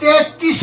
33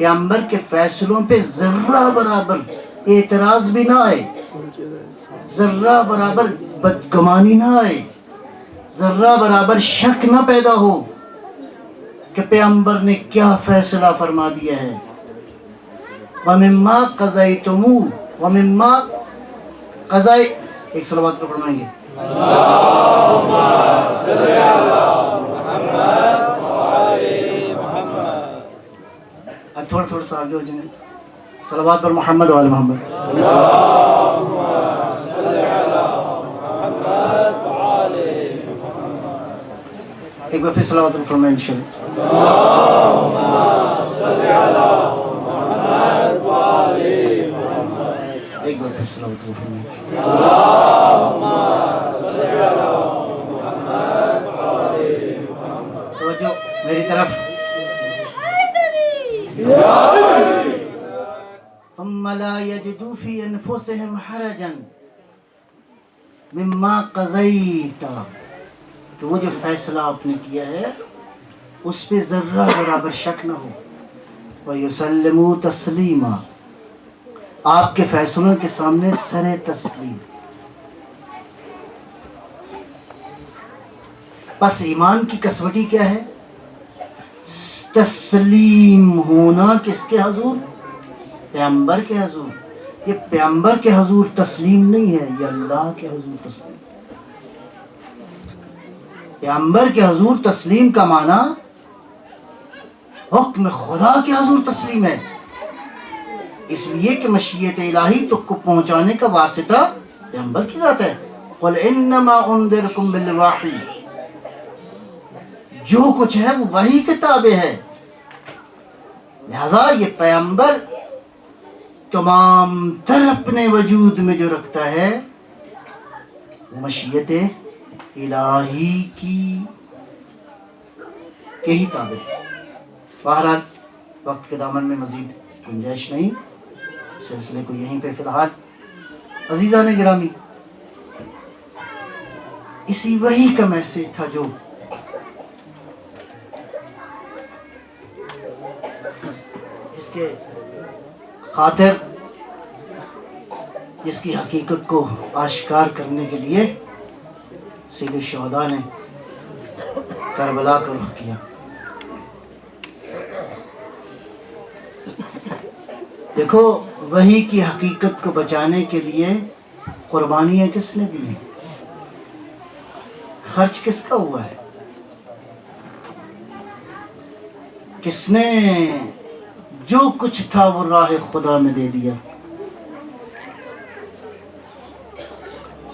پیغمبر کے فیصلوں پہ ذرہ برابر اعتراض بھی نہ آئے، ذرہ برابر بدگمانی نہ آئے، ذرہ برابر شک نہ پیدا ہو کہ پیغمبر نے کیا فیصلہ فرما دیا ہے۔ وَمِمَّا قَضَيْتُمُوا وَمِمَّا قَضَيْ ایک صلوات پر فرمائیں گے اللہم صلی علی محمد وعلی محمد۔ تھوڑا تھوڑا سا آگے ہو جائیں گے، صلوات پر محمد وعلی محمد۔ اللہم صلی علی محمد وعلی محمد۔ ایک بار پھر صلوات پر فرمائیں انشاءاللہ اللہم صلی علی محمد وعلی محمد۔ ایک بار پھر صلوات پر فرمائیں اللہم صلی علی محمد وعلی محمد۔ توجہ میری طرف۔ ثم لا يجدوا في انفسهم حرجا مما قضيت، کہ وہ جو فیصلہ آپ نے کیا ہے اس پہ ذرہ برابر شک نہ ہو۔ وَيُسَلِّمُوا تَسْلِيمًا، آپ کے فیصلوں کے سامنے سر تسلیم۔ بس ایمان کی کسوٹی کیا ہے؟ تسلیم ہونا کس کے حضور؟ پیغمبر کے حضور۔ یہ پیغمبر کے حضور تسلیم نہیں ہے، یہ اللہ کے حضور تسلیم۔ پیغمبر کے حضور تسلیم کا معنی حکم خدا کے حضور تسلیم ہے، اس لیے کہ مشیت الہی تک کو پہنچانے کا واسطہ پیغمبر کی ذات ہے۔ قُلْ إِنَّمَا أُنذِرُكُمْ بِالْوَحْيِ، جو کچھ ہے وہ وحی کے تابع ہے، لہذا یہ پیغمبر تمام تر اپنے وجود میں جو رکھتا ہے وہ مشیت الہی کی کے ہی تابع ہے۔ بہرحال وقت کے دامن میں مزید گنجائش نہیں، سلسلے کو یہیں پہ فی الحال۔ عزیزان گرامی، اسی وحی کا میسج تھا جو جس کے خاطر، جس کی حقیقت کو آشکار کرنے کے لیے سید الشہداء نے کربلا کا رخ کیا۔ دیکھو وحی کی حقیقت کو بچانے کے لیے قربانیاں کس نے دی ہیں؟ خرچ کس کا ہوا ہے؟ کس نے جو کچھ تھا وہ راہ خدا میں دے دیا؟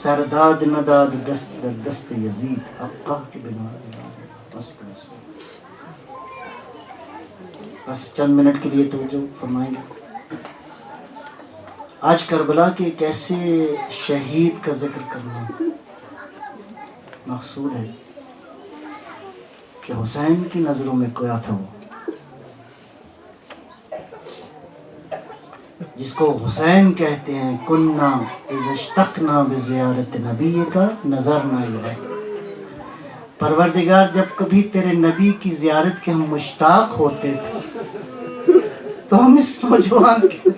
سرداد نداد دست در دست یزید، ابقا کے بنا بس چند منٹ کے لیے توجہ فرمائیں گے۔ آج کربلا کے ایک ایسے شہید کا ذکر کرنا مقصود ہے کہ حسین کی نظروں میں کویا تھا، وہ جس کو حسین کہتے ہیں کننا اذا اشتقنا بزیارت نبی کا نظرنا الیہ، پروردگار جب کبھی تیرے نبی کی زیارت کے ہم مشتاق ہوتے تھے تو ہم اس نوجوان کے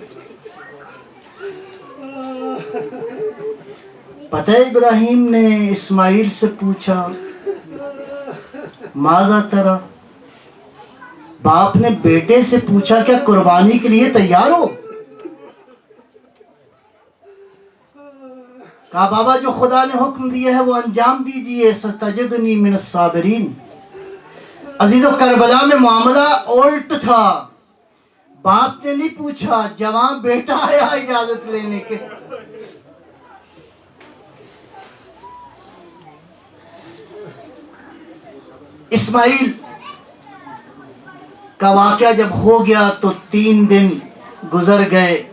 پتہ ابراہیم نے اسماعیل سے پوچھا ماذا ترى، باپ نے بیٹے سے پوچھا کیا قربانی کے لیے تیار ہو؟ کہا بابا جو خدا نے حکم دیا ہے وہ انجام دیجئے، ستجدنی من الصابرین۔ عزیزو کربلا میں معاملہ الٹ تھا، باپ نے نہیں پوچھا، جوان بیٹا آیا اجازت لینے کے۔ اسماعیل کا واقعہ جب ہو گیا تو 3 دن گزر گئے۔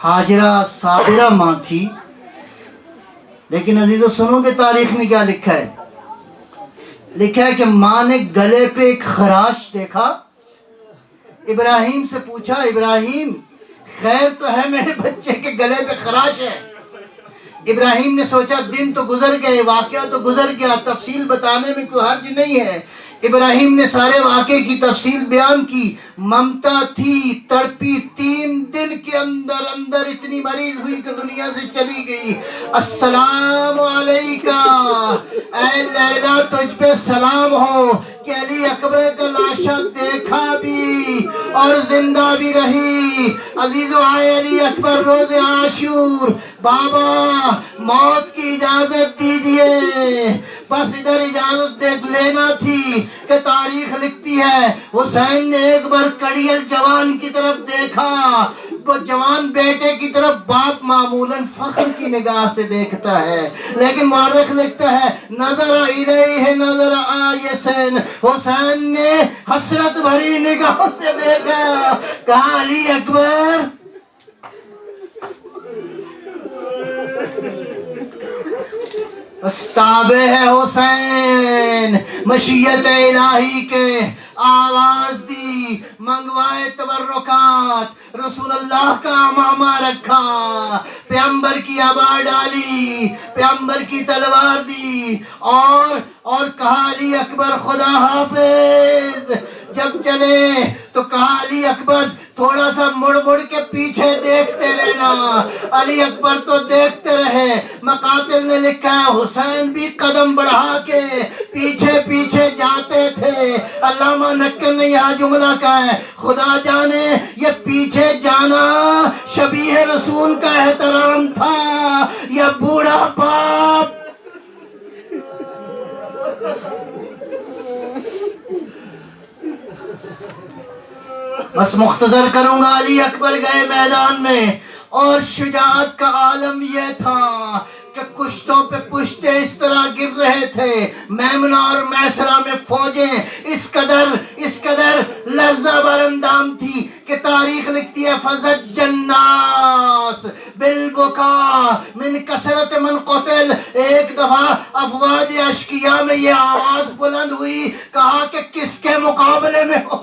ہاجرہ صابرہ ماں تھی، لیکن عزیزو سنو کہ تاریخ میں کیا لکھا ہے؟ لکھا ہے کہ ماں نے گلے پہ ایک خراش دیکھا، ابراہیم سے پوچھا ابراہیم خیر تو ہے میرے بچے کے گلے پہ خراش ہے؟ ابراہیم نے سوچا دن تو گزر گئے، واقعہ تو گزر گیا، تفصیل بتانے میں کوئی حرج نہیں ہے، ابراہیم نے سارے واقعے کی تفصیل بیان کی. ممتا تھی, تڑپی, 3 دن کے اندر اندر اتنی مریض ہوئی کہ دنیا سے چلی گئی. السلام علیکہ, اے لیلا تجھ پہ سلام ہو کہ علی اکبر کا لاشا دیکھا بھی اور زندہ بھی رہی. عزیزو آئے علی اکبر روز عاشور. بابا موت کی اجازت دیجئے, بس ادھر اجازت دیکھ لینا تھی کہ تاریخ لکھتی ہے حسین نے ایک بار کڑیل جوان کی طرف دیکھا. وہ جوان بیٹے کی طرف باپ معمولاً فخر کی نگاہ سے دیکھتا ہے, لیکن مورخ لکھتا ہے نظر الیہ نظر آیسن, حسین نے حسرت بھری نگاہ سے دیکھا. کہا علی اکبر استابع ہے حسین, مشیت الہی کے آواز دی, منگوائے تبرکات, رسول اللہ کا امامہ رکھا, پیغمبر کی عبا ڈالی, پیغمبر کی تلوار دی اور کہا علی اکبر خدا حافظ. جب چلے تو کہا علی اکبر تھوڑا سا مڑ مڑ کے پیچھے دیکھتے رہنا. علی اکبر تو دیکھتے رہے. مقاتل نے لکھا ہے حسین بھی قدم بڑھا کے پیچھے پیچھے جاتے تھے. علامہ نکن نے یہاں جملہ کہا ہے خدا جانے یہ پیچھے جانا شبیہ رسول کا احترام تھا یا بوڑھا باپ. بس مختصر کروں گا. علی اکبر گئے میدان میں اور شجاعت کا عالم یہ تھا کہ کشتوں پہ پشتے اس طرح گر رہے تھے. میمنہ اور میسرہ میں فوجیں اس قدر لرزہ براندام تھی کہ تاریخ لکھتی ہے فزج الناس بالبکا من کثرت من قتل. ایک دفعہ افواج اشقیاء میں یہ آواز بلند ہوئی, کہا کہ کس کے مقابلے میں ہو,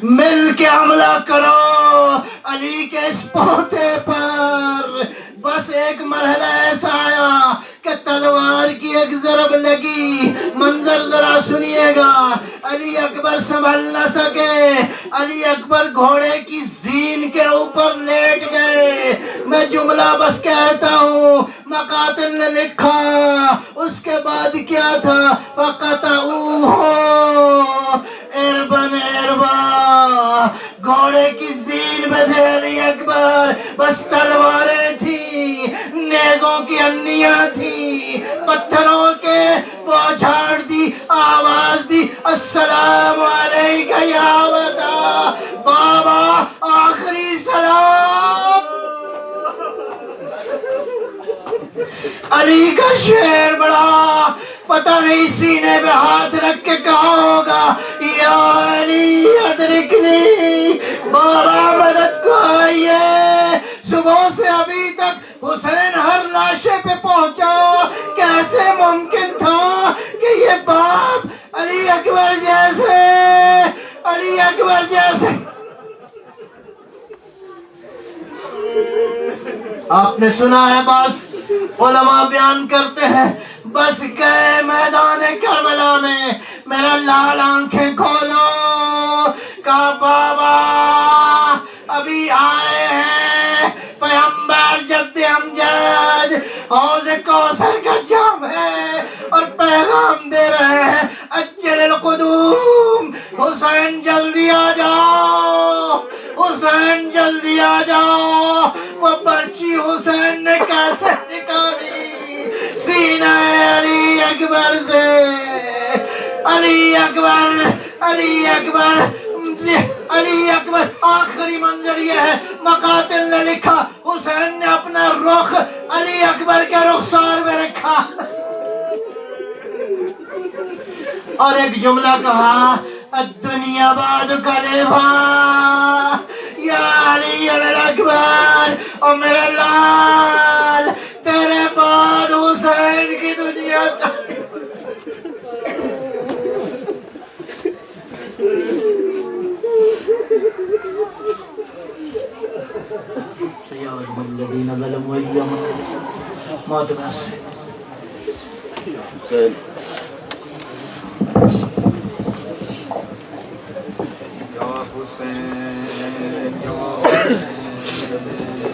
مل کے حملہ کرو علی کے اس پوتے پر. بس ایک مرحلہ ایسا آیا کہ تلوار کی ایک ضرب لگی. منظر ذرا سنیے گا. علی اکبر سنبھل نہ سکے, علی اکبر گھوڑے کی زین کے اوپر لیٹ گئے. میں جملہ بس کہتا ہوں, مقاتل نے لکھا اس کے بعد کیا تھا, فقطعوہ اربن اربا, گھوڑے کی زین میں تھے علی اکبر. بس تلواریں تھی, نیزوں کی انیاں تھی, پتھروں کے بوچھاڑ دی, آواز دی السلام علیکہ یا وطا بابا, آخری سلام. علی کا شعر بڑا, پتہ نہیں سینے پہ ہاتھ رکھ کے کہا ہوگا یا علی ادرکنی, بابا مدد کو آئیے. صبح سے ابھی تک حسین ہر لاشے پہ پہنچا. کیسے ممکن تھا کہ یہ باپ علی اکبر جیسے آپ نے سنا ہے, بس علماء بیان کرتے ہیں, بس گئے میدان کربلا میں, میرا لال آنکھیں کھولو. کہا بابا ابھی آئے ہیں پیغمبر جد امجد, حوض کوثر کا جام ہے اور پیغام دے رہے ہیں اجل القدوم, حسین جلدی آ جاؤ, حسین جلدی آ جاؤ. وہ پرچی حسین نے کیسے نکالی سینہ علی اکبر سے. علی اکبر آخری منظر یہ ہے, مقاتل نے لکھا حسین نے اپنا رخ علی اکبر کے رخسار میں رکھا اور ایک جملہ کہا الدنیا بعد کلیفا یا علی اکبر, اور میرے لال تیرے بعد حسین کی دنیا سيعلم الذين ظلموا أيام موت. حسین یا حسین